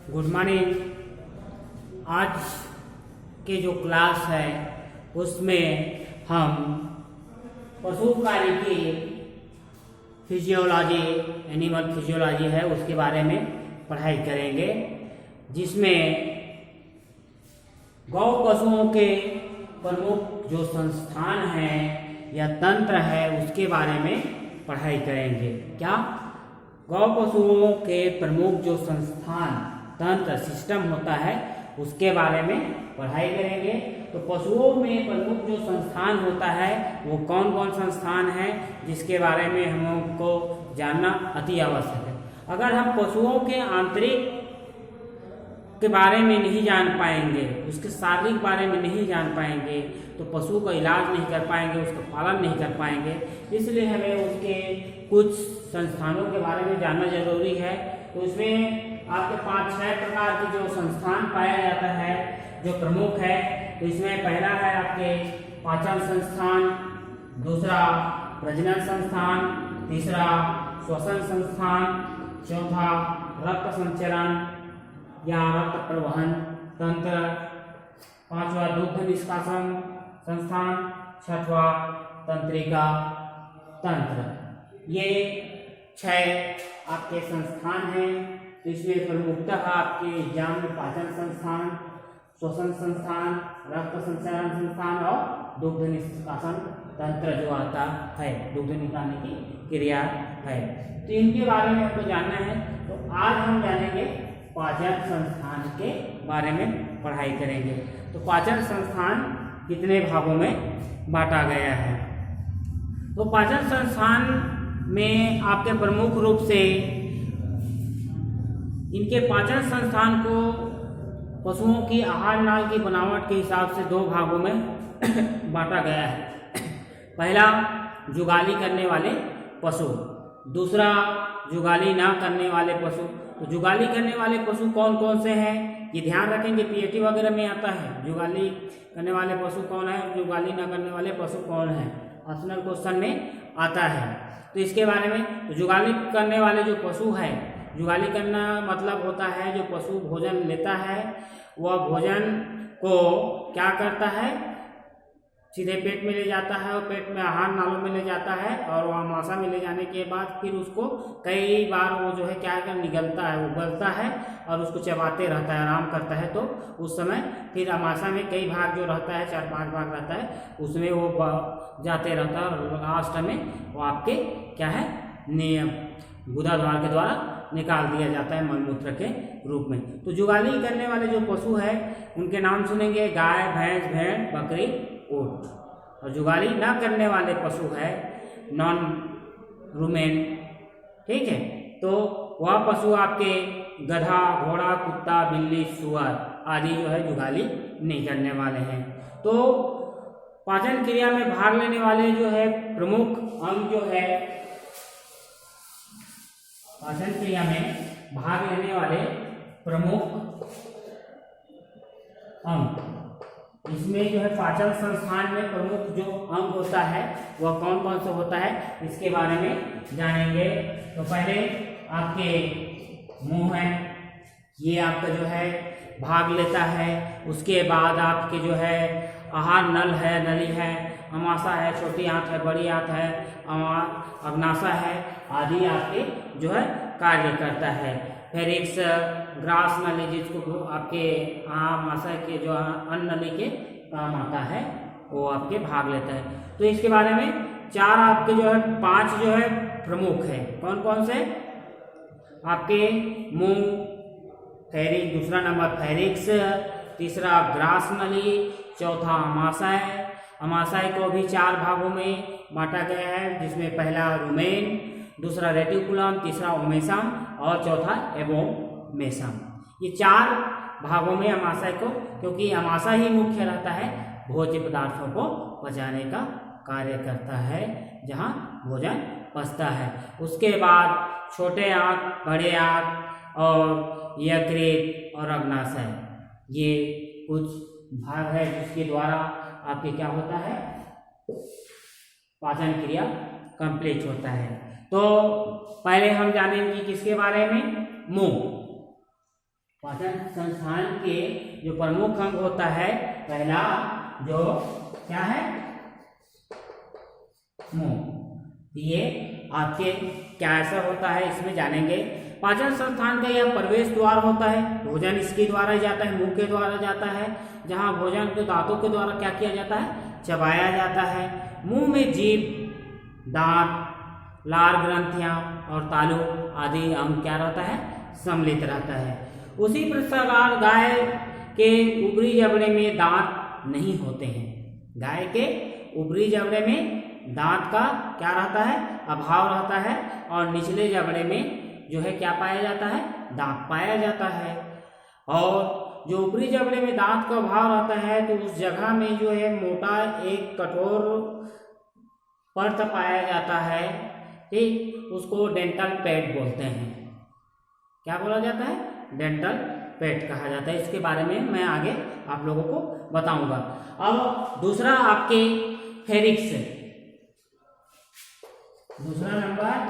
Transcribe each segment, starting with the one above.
Good morning. आज के जो क्लास है उसमें हम पशु कार्य की फिजियोलॉजी, एनिमल फिजियोलॉजी है उसके बारे में पढ़ाई करेंगे, जिसमें गौ पशुओं के प्रमुख जो संस्थान है या तंत्र है उसके बारे में पढ़ाई करेंगे। क्या? गौ पशुओं के प्रमुख जो संस्थान तंत्र सिस्टम होता है उसके बारे में पढ़ाई करेंगे। तो पशुओं में प्रमुख जो संस्थान होता है वो कौन कौन संस्थान है, जिसके बारे में हमको जानना अति आवश्यक है। अगर हम पशुओं के आंतरिक के बारे में नहीं जान पाएंगे, उसके शारीरिक बारे में नहीं जान पाएंगे, तो पशु का इलाज नहीं कर पाएंगे, उसका पालन नहीं कर पाएंगे। इसलिए हमें उसके कुछ संस्थानों के बारे में जानना जरूरी है। तो उसमें आपके 5-6 प्रकार के जो संस्थान पाया जाता है जो प्रमुख है। तो इसमें पहला है आपके पाचन संस्थान, दूसरा प्रजनन संस्थान, तीसरा श्वसन संस्थान, चौथा रक्त संचरण या रक्त प्रवहन तंत्र, पांचवा दुग्ध निष्कासन संस्थान, छठवा तंत्रिका तंत्र। ये 6 आपके संस्थान हैं। तो इसमें प्रमुखतः आपके एग्जाम में पाचन संस्थान, श्वसन संस्थान, रक्त संचरण संस्थान और दुग्ध निष्कासन तंत्र जो आता है, दुग्ध निकालने की क्रिया है। तो इनके बारे में आपको जानना है। तो आज हम जानेंगे पाचन संस्थान के बारे में पढ़ाई करेंगे। तो पाचन संस्थान कितने भागों में बांटा गया है? तो पाचन संस्थान में आपके प्रमुख रूप से इनके पाचन संस्थान को पशुओं की आहार नाल की बनावट के हिसाब से 2 भागों में बांटा गया है। पहला जुगाली करने वाले पशु, दूसरा जुगाली ना करने वाले पशु। तो जुगाली करने वाले पशु कौन कौन से हैं ये ध्यान रखेंगे, पीएटी वगैरह में आता है। जुगाली करने वाले पशु कौन है, जुगाली ना करने वाले पशु कौन है, ऑप्शनल क्वेश्चन में आता है। तो इसके बारे में जुगाली करने वाले जो पशु है, जुगाली करना मतलब होता है जो पशु भोजन लेता है वह भोजन को क्या करता है, सीधे पेट में ले जाता है और पेट में आहार नालों में ले जाता है और वह आमाशय में ले जाने के बाद फिर उसको कई बार वो जो है क्या कर निगलता है, उगलता है और उसको चबाते रहता है, आराम करता है। तो उस समय फिर आमाशय में कई भाग जो रहता है, 4-5 भाग रहता है, उसमें वो जाते रहता है और लास्ट में वो आपके क्या है गुदा द्वार के द्वारा निकाल दिया जाता है मलमूत्र के रूप में। तो जुगाली करने वाले जो पशु है उनके नाम सुनेंगे, गाय, भैंस, भेड़, बकरी, ऊंट। और जुगाली ना करने वाले पशु है नॉन रूमेन, ठीक है। तो वह पशु आपके गधा, घोड़ा, कुत्ता, बिल्ली, सुअर आदि जो है जुगाली नहीं करने वाले हैं। तो पाचन क्रिया में भाग लेने वाले जो है प्रमुख अंग जो है, पाचन क्रिया में भाग लेने वाले प्रमुख अंग, इसमें जो है पाचन संस्थान में प्रमुख जो अंग होता है वह कौन कौन सा होता है इसके बारे में जानेंगे। तो पहले आपके मुंह है, ये आपका जो है भाग लेता है। उसके बाद आपके जो है आहार नल है, नली है, अमाशय है, छोटी आंत है, बड़ी आंत है, अग्नाशय है आदि आपके जो है कार्य करता है। फिर एक ग्रास नली जिसको आपके आमाशय के जो अन्न नली के काम आता है वो आपके भाग लेता है। तो इसके बारे में 4 आपके जो है 5 जो है प्रमुख है। कौन कौन से? आपके मुंह, फैरिक, दूसरा नंबर फैरिक्स, तीसरा ग्रास नली, चौथा अमाशय। अमाशय को भी 4 भागों में बांटा गया है, जिसमें पहला रुमेन, दूसरा रेटिकुलम, तीसरा ओमेसम और चौथा एबोमेसम। ये 4 भागों में अमाशय को, क्योंकि अमाशय ही मुख्य रहता है, भोज्य पदार्थों को पचाने का कार्य करता है, जहाँ भोजन पचता है। उसके बाद छोटे आंत, बड़े आंत और यकृत और अग्नाशय, ये कुछ भाग है जिसके द्वारा आपके क्या होता है, पाचन क्रिया कंप्लीट होता है। तो पहले हम जानेंगे किसके बारे में, मुंह। पाचन संस्थान के जो प्रमुख अंग होता है, पहला जो क्या है, मुंह। ये आपके क्या ऐसा होता है इसमें जानेंगे। पाचन संस्थान का यह प्रवेश द्वार होता है, भोजन इसके द्वारा जाता है, मुंह के द्वारा जाता है, जहां भोजन को दांतों के द्वारा क्या किया जाता है, चबाया जाता है। मुंह में जीभ, दांत, लार ग्रंथियां और तालु आदि अंग क्या रहता है, सम्मिलित रहता है। उसी प्रकार गाय के ऊपरी जबड़े में दांत नहीं होते हैं। गाय के ऊपरी जबड़े में दांत का क्या रहता है, अभाव रहता है, और निचले जबड़े में जो है क्या पाया जाता है, दांत पाया जाता है। और जो ऊपरी जबड़े में दांत का अभाव रहता है तो उस जगह में जो है मोटा एक कठोर परत पाया जाता है, ठीक, उसको डेंटल पैड बोलते हैं। क्या बोला जाता है, डेंटल पैड कहा जाता है। इसके बारे में मैं आगे आप लोगों को बताऊंगा। अब दूसरा आपके फेरिक्स, दूसरा नंबर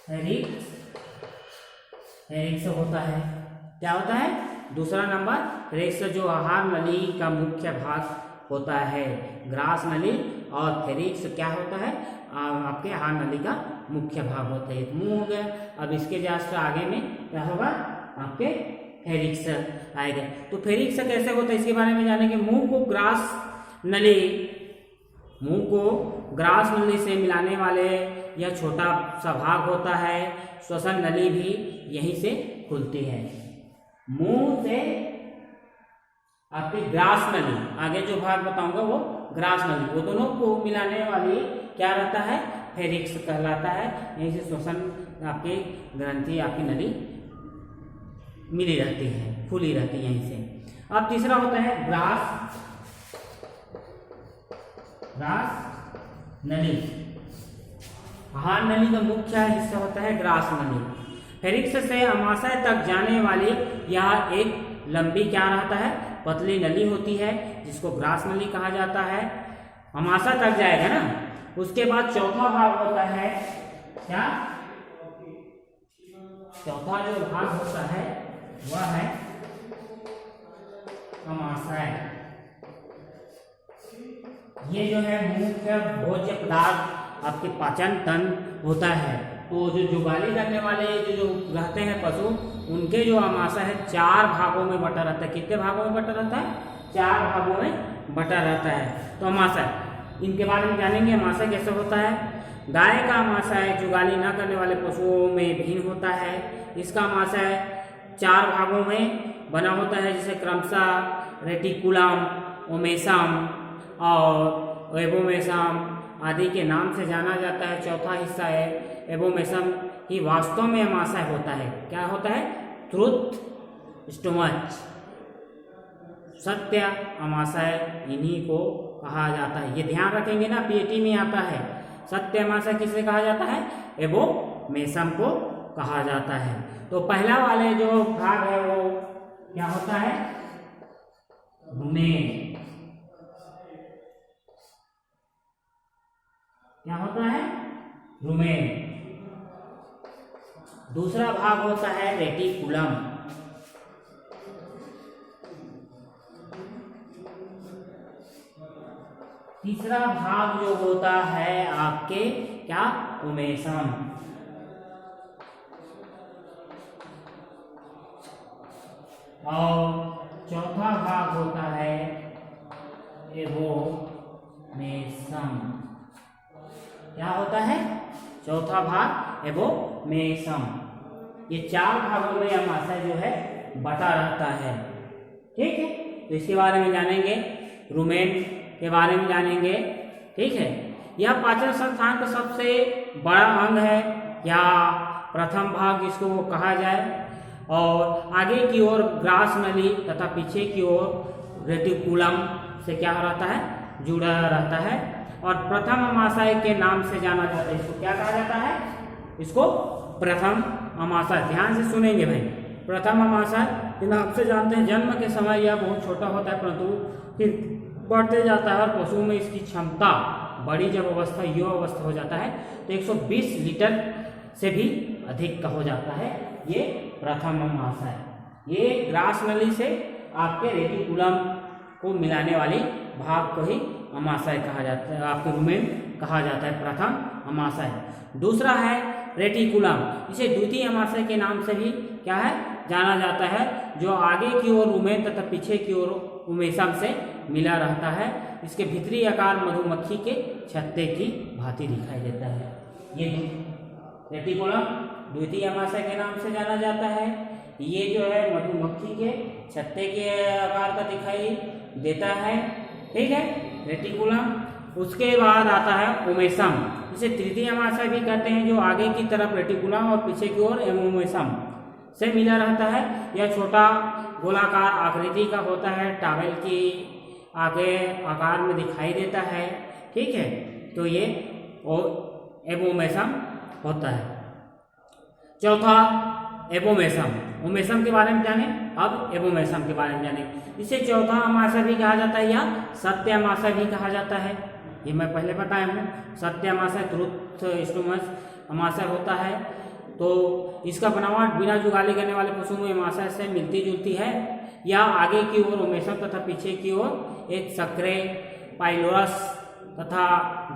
फेरिक्स होता है। क्या होता है, दूसरा नंबर फेरिक्स, जो आहार नली का मुख्य भाग होता है। ग्रास नली और फेरिक्स क्या होता है, आपके आहार नली का मुख्य भाग होता है। मुंह हो गया। अब इसके जस्ट आगे में क्या होगा, आपके फेरिक्स आएगा। तो फेरिक्स कैसे होता है इसके बारे में जानेंगे। मुंह को ग्रास नली से मिलाने वाले यह छोटा सा भाग होता है। श्वसन नली भी यहीं से खुलती है। मुंह से आपकी ग्रास नली, आगे जो भाग बताऊंगा वो ग्रास नली, वो दोनों को मिलाने वाली क्या रहता है, फेरिक्स कहलाता है। यहीं से श्वसन आपकी ग्रंथि, आपकी नली मिली रहती है, खुली रहती है यहीं से। अब तीसरा होता है ग्रास नली। आहार नली का मुख्य हिस्सा होता है ग्रास नली। फेरिक्स से अमाशय तक जाने वाली यह एक लंबी क्या रहता है, पतली नली होती है, जिसको ग्रास नली कहा जाता है। अमाशय तक जाएगा ना। उसके बाद चौथा भाग होता है क्या, चौथा जो भाग होता है वह है अमाशय। ये जो है मुख्य भोज्य पदार्थ आपके पाचन तंत्र होता है। तो जो जुगाली करने वाले जो रहते हैं पशु, उनके जो अमाशय है 4 भागों में बटा रहता है। कितने भागों में बटा रहता है, 4 भागों में बटा रहता है। तो अमाशय, इनके बारे में जानेंगे। अमाशय कैसे होता है। गाय का अमाशय जुगाली न करने वाले पशुओं में भिन्न होता है। इसका अमाशय 4 भागों में बना होता है, जैसे क्रमशः रेटिकुलम, ओमेसम और एबोमेसम आदि के नाम से जाना जाता है। चौथा हिस्सा है एबोमेसम, ही वास्तव में अमाशय होता है। क्या होता है, ट्रुथ स्टोमच, सत्य अमाशय इन्हीं को कहा जाता है। ये ध्यान रखेंगे ना, पीएटी में आता है। सत्य अमाशय किसे कहा जाता है, एबोमेसम को कहा जाता है। तो पहला वाले जो भाग है वो क्या होता है, रुमेन। क्या होता है, रुमेन। दूसरा भाग होता है रेटिकुलम। तीसरा भाग जो होता है आपके क्या, ओमेसम। और चौथा भाग होता है एबोमेसम। क्या होता है, चौथा भाग एबोमेसम। ये 4 भागों में अमाशय जो है बटा रहता है। ठीक है, तो इसके बारे में जानेंगे, रुमेन के बारे में जानेंगे। ठीक है, यह पाचन संस्थान का सबसे बड़ा अंग है, या प्रथम भाग इसको कहा जाए। और आगे की ओर ग्रास नली तथा पीछे की ओर रेटिकुलम से क्या रहता है, जुड़ा रहता है। और प्रथम अमाशय के नाम से जाना जाता है। इसको क्या कहा जाता है, इसको प्रथम अमाशय। ध्यान से सुनेंगे भाई। प्रथम अमाशय के नाम से जानते हैं। जन्म के समय यह बहुत छोटा होता है, परंतु फिर बढ़ते जाता है, और पशु में इसकी क्षमता बड़ी जब अवस्था, युवा अवस्था हो जाता है तो 120 लीटर से भी अधिक का हो जाता है। ये प्रथम अमाशय। ये ग्रास नली से आपके रेटिकुलम को मिलाने वाली भाग को ही अमाशय कहा जाता है, आपके रुमेन कहा जाता है, प्रथम अमाशय। दूसरा है रेटिकुलम, इसे द्वितीय अमाशय के नाम से भी क्या है जाना जाता है, जो आगे की ओर रुमेन तथा पीछे की ओर उमेशम से मिला रहता है। इसके भीतरी आकार मधुमक्खी के छत्ते की भांति दिखाई देता है। ये रेटिकुलम द्वितीय अमाशय के नाम से जाना जाता है। ये जो है मधुमक्खी के छत्ते के आकार का दिखाई देता है, ठीक है, रेटिकुलम। उसके बाद आता है उमेशम, इसे तृतीय अमाशय भी कहते हैं, जो आगे की तरफ रेटिकुलम और पीछे की ओर उमेशम से मिला रहता है। यह छोटा गोलाकार आकृति का होता है, टॉवेल की आगे आकार में दिखाई देता है, ठीक है। तो ये एबोमेसम होता है। चौथा एबोमेसम, उमेशम के बारे में जाने, अब एबोमेसम के बारे में जाने। इसे चौथा अमाशय भी कहा जाता है या सत्य अमाशय भी कहा जाता है। ये मैं पहले बताया हूँ, सत्य अमाशय ट्रुथ स्टूमस अमाशय होता है। तो इसका बनावट बिना जुगाली करने वाले पशु में अमाशय से मिलती जुलती है। यह आगे की ओर उमेशम तथा पीछे की ओर एक सक्रे पाइलोरस तथा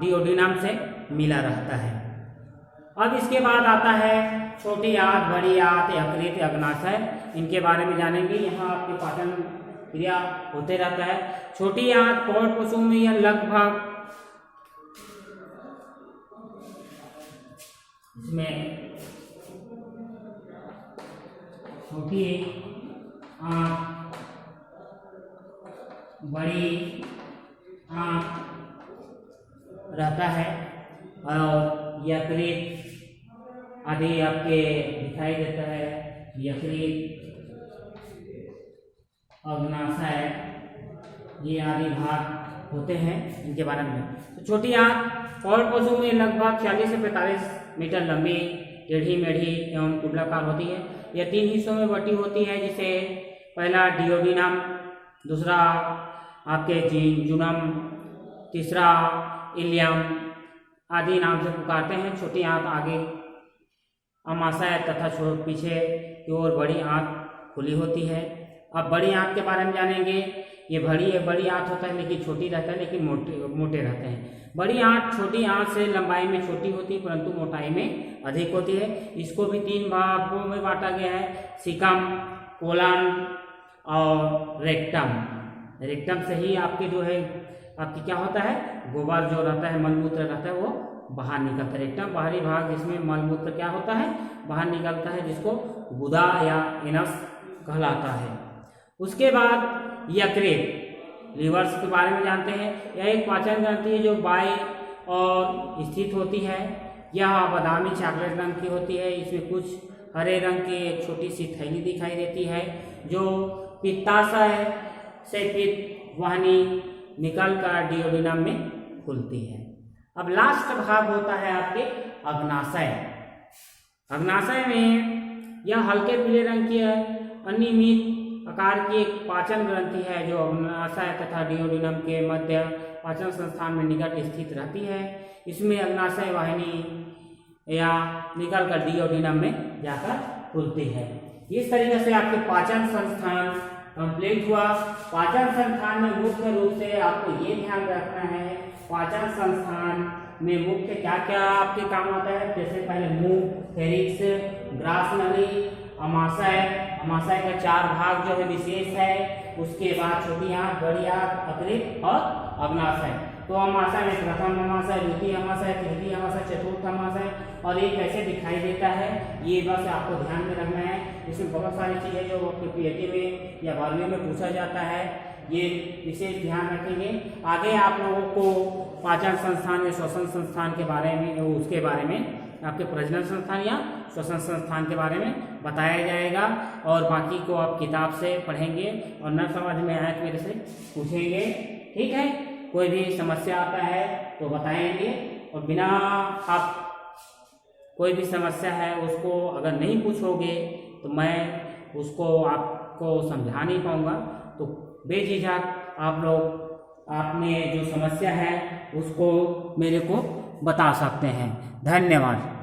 डिओडिनम से मिला रहता है। अब इसके बाद आता है छोटी आंत, बड़ी आंत, यकृत, अग्नाशय। इनके बारे में जानेंगे। यहाँ आपके पाचन क्रिया होते रहता है। छोटी आंत कौड़ पशु में यह लगभग इसमें छोटी आंत, बड़ी आंत रहता है और यकृत आदि आपके दिखाई देता है। यकृत, अग्नाशय, ये आदि भाग होते हैं, इनके बारे में। तो छोटी आंत कौड़ पशु में लगभग 40 से 45 मीटर लंबी, टेढ़ी मेढ़ी एवं कुंडलाकार होती है। यह 3 हिस्सों में बटी होती है, जिसे पहला डिओडिनम, दूसरा आपके जिंजुनम, तीसरा इलियम आदि नाम से पुकारते हैं। छोटी आंत आगे अमाशय तथा पीछे की ओर बड़ी आंत खुली होती है। अब बड़ी आंत के बारे में जानेंगे। ये बड़ी आंत होता है, लेकिन छोटी रहता है, लेकिन मोटे रहते हैं। बड़ी आंत छोटी आंत से लंबाई में छोटी होती है, परंतु मोटाई में अधिक होती है। इसको भी 3 भागों में बांटा गया है, सिकम, कोलन और रेक्टम। रेक्टम से ही आपके जो है आपकी क्या होता है, गोबर जो रहता है, मलमूत्र रहता है, वो बाहर निकलता है। रेक्टम बाहरी भाग जिसमें मलमूत्र क्या होता है, बाहर निकलता है, जिसको गुदा या एनस कहलाता है। उसके बाद यकृत, लीवर्स के बारे में जानते हैं। यह एक पाचन ग्रंथि है जो बाएं और स्थित होती है। यह बादामी चॉकलेट रंग की होती है। इसमें कुछ हरे रंग की एक छोटी सी थैली दिखाई देती है, जो पित्ताशय से पित्त वाहिनी निकल कर डिओडिनम में खुलती है। अब लास्ट भाग होता है आपके अग्नाशय। अग्नाशय में यह हल्के पीले रंग की है, अनियमित आकार की एक पाचन ग्रंथि है, जो अग्नाशय तथा डिओडिनम के मध्य पाचन संस्थान में निकट स्थित रहती है। इसमें अग्नाशय वाहिनी या निकल कर डिओडिनम में जाकर खुलती है। इस तरीके से आपके पाचन संस्थान कंप्लीट हुआ। पाचन संस्थान में मुख्य रूप से आपको ये ध्यान रखना है, पाचन संस्थान में मुख्य क्या क्या आपके काम आता है। जैसे पहले मुंह, फेरिक्स, ग्रास नली, अमाशय का 4 भाग जो है विशेष है। उसके बाद छोटी आंत, बड़ी आंत, यकृत और अग्नाशय। तो अमाशय में प्रथम अमाशय, द्वितीय अमाशय, तृतीय अमाशय, चतुर्थ अमाशय, और ये कैसे दिखाई देता है, ये बस आपको ध्यान में रखना है। इसमें बहुत सारी चीज़ें जो आपके पीएटी में या 12वीं में पूछा जाता है, ये विशेष ध्यान रखेंगे। आगे आप लोगों को पाचन संस्थान या श्वसन संस्थान के बारे में, उसके बारे में आपके प्रजनन संस्थान या श्वसन संस्थान के बारे में बताया जाएगा, और बाकी को आप किताब से पढ़ेंगे और न समझ में आए तो मेरे से पूछेंगे, ठीक है। कोई भी समस्या आता है तो बताएंगे, और बिना आप कोई भी समस्या है उसको अगर नहीं पूछोगे तो मैं उसको आपको समझा नहीं पाऊँगा। तो बेझिझक आप लोग आपने जो समस्या है उसको मेरे को बता सकते हैं। धन्यवाद।